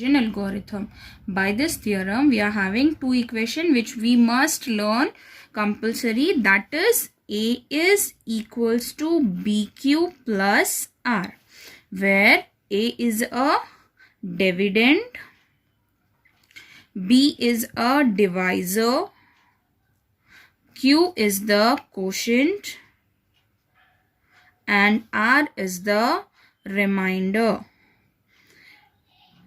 algorithm. By this theorem, we are having two equations which we must learn compulsory. That is, A is equals to BQ plus R, where A is a dividend, B is a divisor, Q is the quotient, and R is the remainder.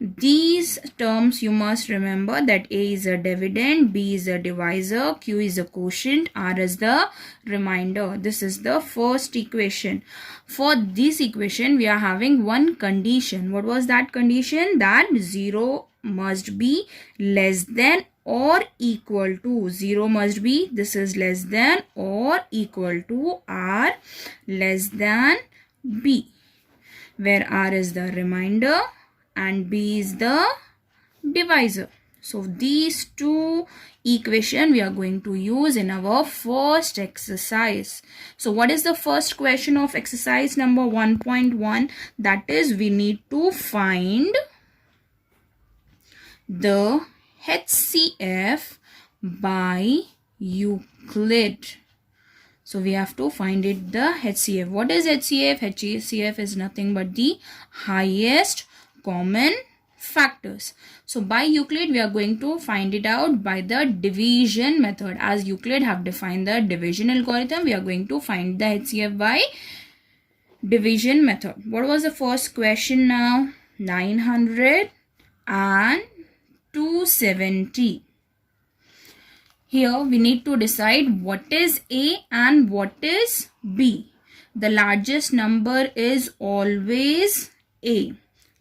These terms you must remember, that A is a dividend, B is a divisor, Q is a quotient, R is the remainder. This is the first equation. For this equation, we are having one condition. What was that condition? That 0 must be less than or equal to. 0 must be, this is less than or equal to R less than B, where R is the remainder and B is the divisor. So these two equations we are going to use in our first exercise. So what is the first question of exercise number 1.1? That is, we need to find the HCF by Euclid. So we have to find it, the HCF. What is HCF? HCF is nothing but the highest common factors. So by Euclid, we are going to find it out by the division method. As Euclid have defined the division algorithm, we are going to find the HCF by division method. What was the first question now? 900 and 270. Here we need to decide what is A and what is B. The largest number is always A.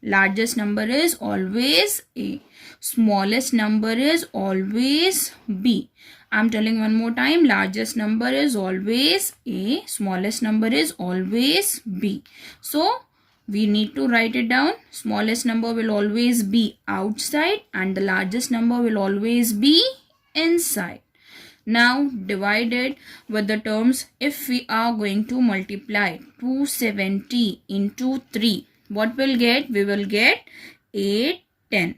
Largest number is always A. Smallest number is always B. I'm telling one more time. Largest number is always A. Smallest number is always B. So we need to write it down. Smallest number will always be outside and the largest number will always be inside. Now divide it with the terms. If we are going to multiply 270 into 3, what we'll get? We will get 810.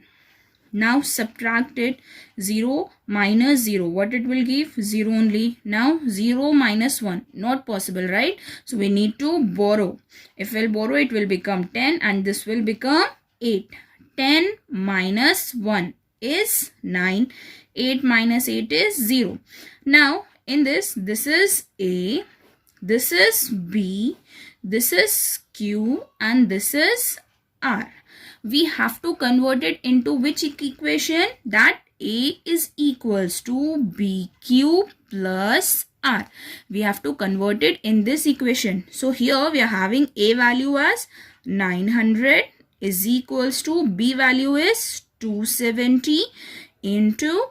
Now subtract it. 0 minus 0. What it will give? 0 only. Now 0 minus 1. Not possible, right? So we need to borrow. If we'll borrow, it will become 10 and this will become 8. 10 minus 1 is 9. 8 minus 8 is 0. Now in this is A, this is B, this is Q and this is R. We have to convert it into which equation? That A is equals to BQ plus R. We have to convert it in this equation. So here we are having A value as 900 is equals to B value is 270 into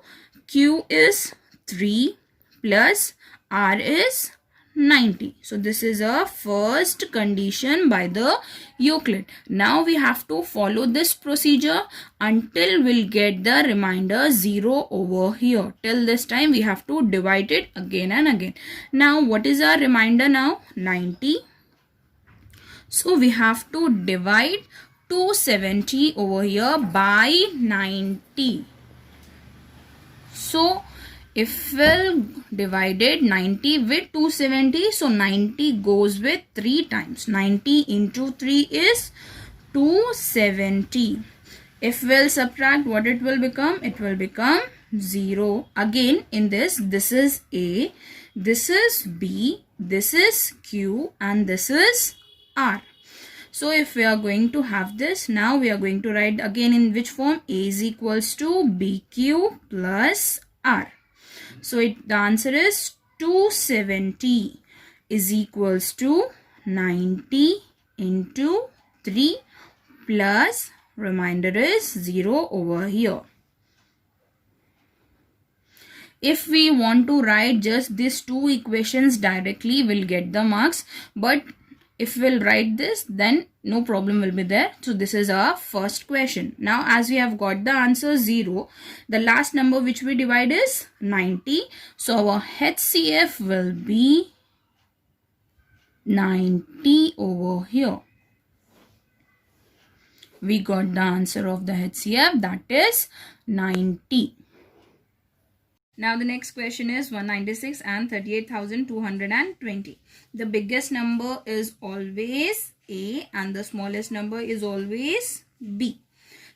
Q is 3 plus R is 90. So this is a first condition by the Euclid. Now we have to follow this procedure until we'll get the remainder 0 over here. Till this time we have to divide it again and again. Now what is our remainder now? 90. So we have to divide 270 over here by 90. So if we'll divided 90 with 270, so 90 goes with 3 times. 90 into 3 is 270. If we'll subtract, what it will become? It will become 0. Again in this is A, this is B, this is Q and this is R. So if we are going to have this, now we are going to write again in which form? A is equals to BQ plus R. So the answer is 270 is equals to 90 into 3 plus remainder is 0 over here. If we want to write just these two equations directly, we'll get the marks. But if we'll write this, then no problem will be there. So this is our first question. Now as we have got the answer 0, the last number which we divide is 90. So our HCF will be 90 over here. we got the answer of the HCF, that is 90. Now the next question is 196 and 38,220. The biggest number is always A and the smallest number is always B.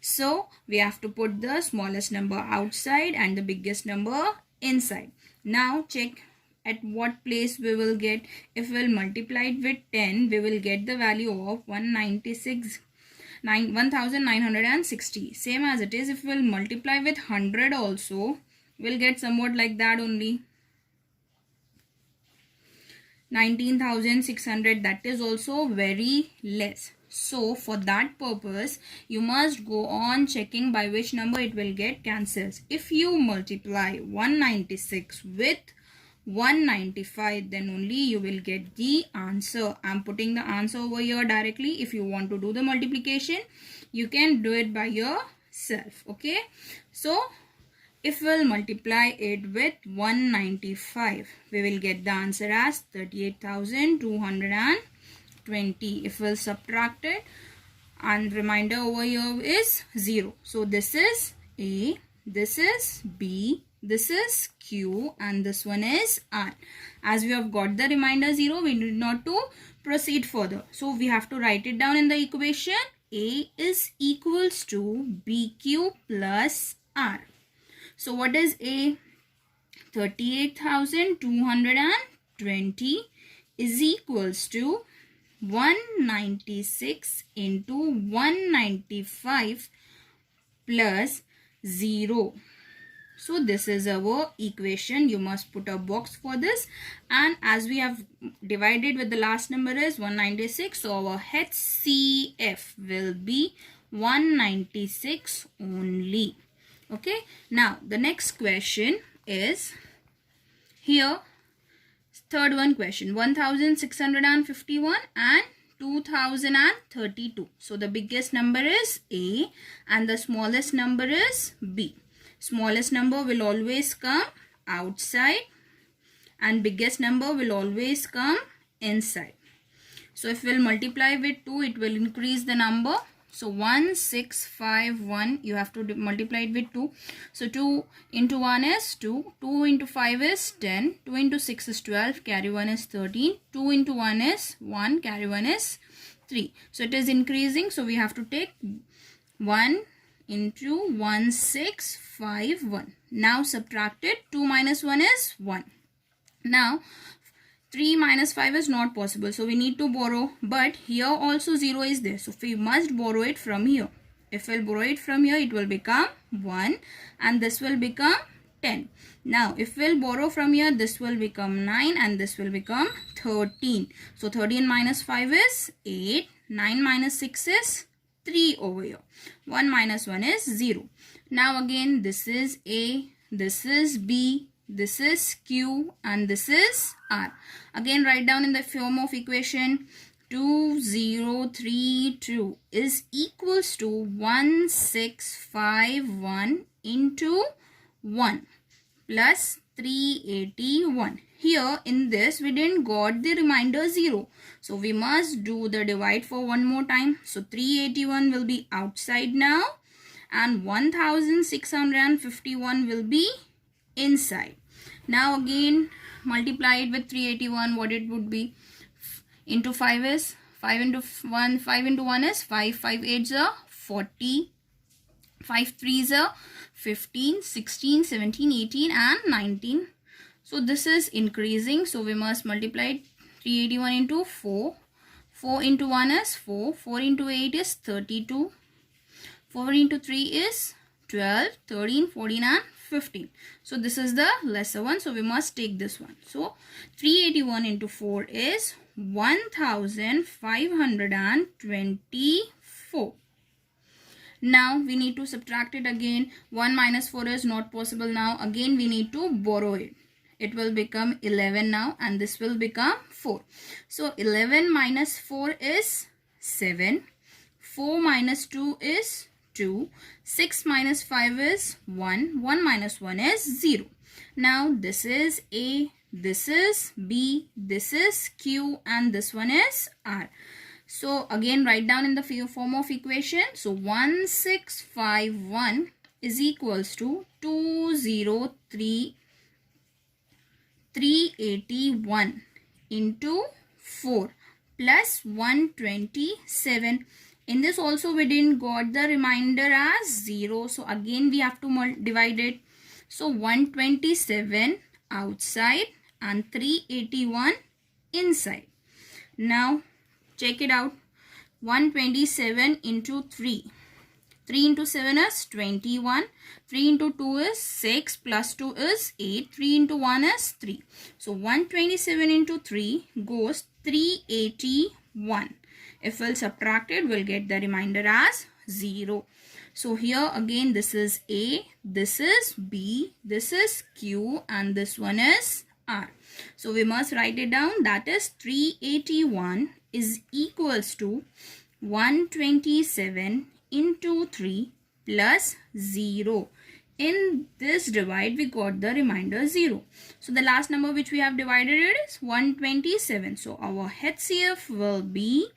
So we have to put the smallest number outside and the biggest number inside. Now check at what place we will get. If we'll multiply it with 10, we will get the value of 1960. Same as it is, if we'll multiply with 100 also, we'll get somewhat like that only. 19,600, that is also very less. So for that purpose, you must go on checking by which number it will get cancels. If you multiply 196 with 195, then only you will get the answer. I'm putting the answer over here directly. If you want to do the multiplication, you can do it by yourself. Okay, so if we'll multiply it with 195, we will get the answer as 38,220. If we'll subtract it, and remainder over here is 0. So this is A, this is B, this is Q, and this one is R. As we have got the remainder 0, we need not to proceed further. So we have to write it down in the equation. A is equals to BQ plus R. So what is A? 38,220 is equals to 196 into 195 plus 0. So this is our equation. You must put a box for this, and as we have divided with the last number is 196, so our HCF will be 196 only. Okay, now the next question is here, third one question, 1651 and 2032. So the biggest number is A and the smallest number is B. Smallest number will always come outside and biggest number will always come inside. So if we'll multiply with 2, it will increase the number. So 1651, you have to multiply it with 2. So 2 into 1 is 2. 2 into 5 is 10. 2 into 6 is 12. Carry 1 is 13. 2 into 1 is 1. Carry 1 is 3. So it is increasing. So we have to take 1 into 1651. Now subtract it. 2 minus 1 is 1. Now 3 minus 5 is not possible, so we need to borrow, but here also 0 is there, so we must borrow it from here. If we'll borrow it from here, it will become 1 and this will become 10. Now if we'll borrow from here, this will become 9 and this will become 13. So 13 minus 5 is 8. 9 minus 6 is 3 over here. 1 minus 1 is 0. Now again, this is A, this is B, this is Q, and this is R. Again, write down in the form of equation. 2032 is equals to 1651 into 1 plus 381. Here in this, we didn't got the remainder 0. So we must do the divide for one more time. So 381 will be outside now and 1651 will be inside. Now again multiply it with 381. What it would be? Into 5 is 5 into 1. 5 into 1 is 5. 5 8s are 40. 5 3s are 15, 16, 17, 18 and 19. So this is increasing. So we must multiply 381 into 4. 4 into 1 is 4. 4 into 8 is 32. 4 into 3 is 12, 13, 14 and 15. So this is the lesser one. So we must take this one. So 381 into 4 is 1524. Now we need to subtract it again. 1 minus 4 is not possible now. Again we need to borrow it. It will become 11 now and this will become 4. So 11 minus 4 is 7. 4 minus 2 is 2. 6 minus 5 is 1. 1 minus 1 is 0. Now this is A, this is B, this is Q and this one is R. So again write down in the form of equation. So 1651 is equals to 381 into 4 plus 127. In this also we didn't got the remainder as 0. So again we have to divide it. So 127 outside and 381 inside. Now check it out. 127 into 3. 3 into 7 is 21. 3 into 2 is 6 plus 2 is 8. 3 into 1 is 3. So 127 into 3 goes 381. If we'll subtract it, we'll get the remainder as 0. So here again this is A, this is B, this is Q and this one is R. So we must write it down. That is 381 is equals to 127 into 3 plus 0. In this divide we got the remainder 0. So the last number which we have divided it is 127. So our HCF will be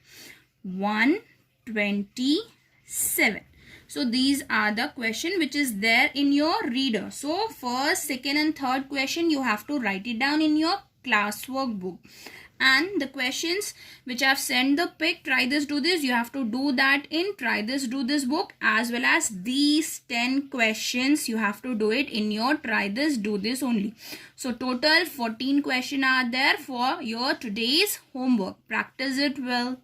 127. So these are the question which is there in your reader. So first, second and third question you have to write it down in your classwork book. And the questions which I have sent the pic, try this, do this, you have to do that in try this, do this book, as well as these 10 questions you have to do it in your try this, do this only. So total 14 questions are there for your today's homework. Practice it well.